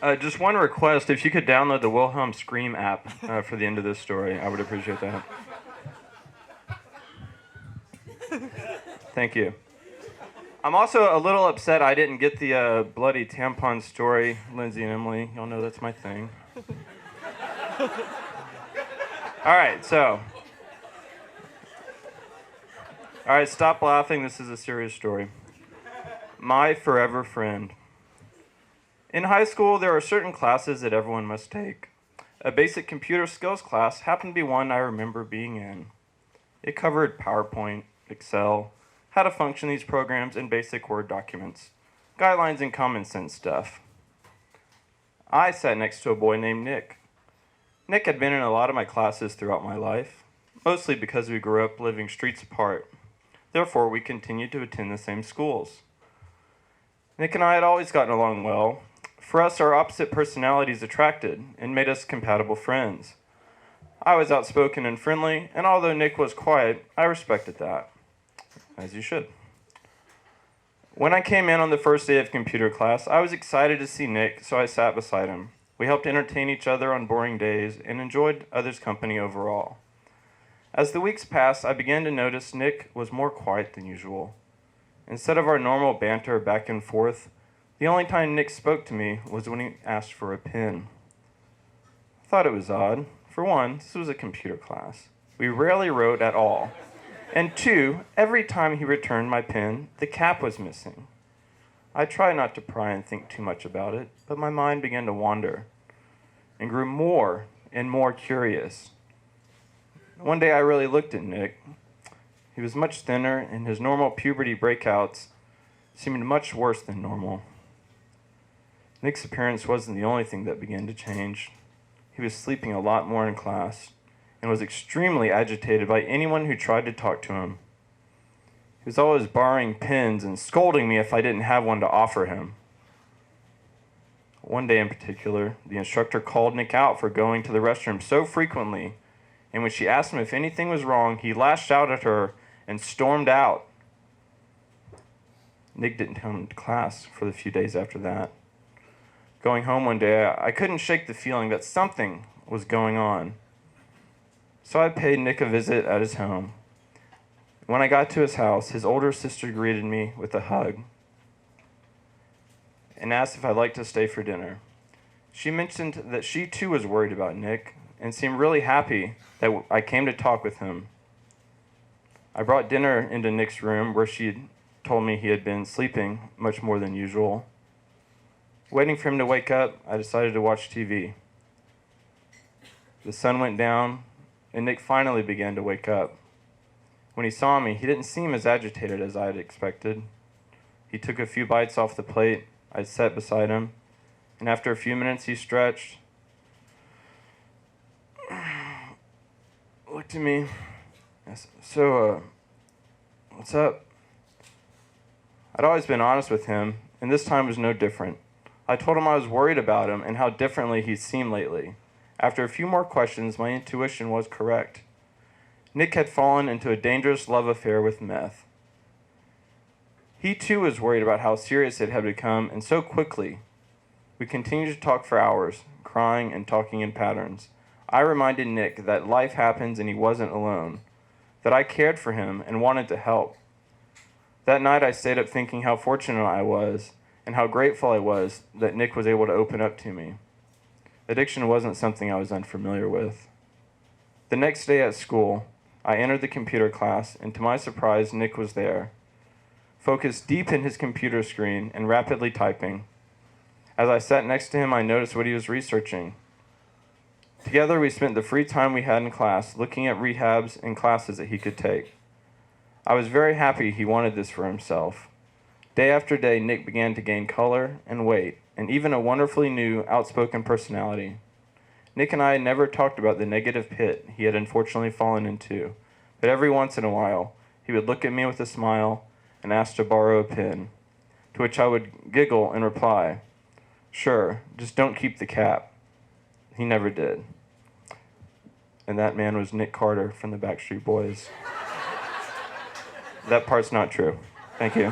Just one request. If you could download the Wilhelm Scream app for the end of this story, I would appreciate that. Thank you. I'm also a little upset I didn't get the bloody tampon story, Lindsay and Emily. Y'all know that's my thing. All right, stop laughing. This is a serious story. My forever friend. In high school, there are certain classes that everyone must take. A basic computer skills class happened to be one I remember being in. It covered PowerPoint, Excel, how to function these programs, and basic Word documents, guidelines and common sense stuff. I sat next to a boy named Nick. Nick had been in a lot of my classes throughout my life, mostly because we grew up living streets apart. Therefore, we continued to attend the same schools. Nick and I had always gotten along well. For us, our opposite personalities attracted and made us compatible friends. I was outspoken and friendly, and although Nick was quiet, I respected that. As you should. When I came in on the first day of computer class, I was excited to see Nick, so I sat beside him. We helped entertain each other on boring days and enjoyed others' company overall. As the weeks passed, I began to notice Nick was more quiet than usual. Instead of our normal banter back and forth, the only time Nick spoke to me was when he asked for a pen. I thought it was odd. For one, this was a computer class. We rarely wrote at all. And two, every time he returned my pen, the cap was missing. I tried not to pry and think too much about it, but my mind began to wander and grew more and more curious. One day I really looked at Nick. He was much thinner, and his normal puberty breakouts seemed much worse than normal. Nick's appearance wasn't the only thing that began to change. He was sleeping a lot more in class and was extremely agitated by anyone who tried to talk to him. He was always borrowing pens and scolding me if I didn't have one to offer him. One day in particular, the instructor called Nick out for going to the restroom so frequently, and when she asked him if anything was wrong, he lashed out at her and stormed out. Nick didn't come to class for the few days after that. Going home one day, I couldn't shake the feeling that something was going on. So I paid Nick a visit at his home. When I got to his house, his older sister greeted me with a hug and asked if I'd like to stay for dinner. She mentioned that she too was worried about Nick and seemed really happy that I came to talk with him. I brought dinner into Nick's room where she had told me he had been sleeping much more than usual. Waiting for him to wake up, I decided to watch TV. The sun went down, and Nick finally began to wake up. When he saw me, he didn't seem as agitated as I had expected. He took a few bites off the plate. I sat beside him, and after a few minutes he stretched, looked at me, asked, "So, what's up?" I'd always been honest with him, and this time was no different. I told him I was worried about him and how differently he'd seemed lately. After a few more questions, my intuition was correct. Nick had fallen into a dangerous love affair with meth. He too was worried about how serious it had become, and so quickly. We continued to talk for hours, crying and talking in patterns. I reminded Nick that life happens and he wasn't alone, that I cared for him and wanted to help. That night I stayed up thinking how fortunate I was and how grateful I was that Nick was able to open up to me. Addiction wasn't something I was unfamiliar with. The next day at school, I entered the computer class, and to my surprise, Nick was there, focused deep in his computer screen and rapidly typing. As I sat next to him, I noticed what he was researching. Together, we spent the free time we had in class looking at rehabs and classes that he could take. I was very happy he wanted this for himself. Day after day, Nick began to gain color and weight, and even a wonderfully new, outspoken personality. Nick and I had never talked about the negative pit he had unfortunately fallen into, but every once in a while, he would look at me with a smile and ask to borrow a pen, to which I would giggle and reply, "Sure, just don't keep the cap." He never did. And that man was Nick Carter from the Backstreet Boys. That part's not true. Thank you.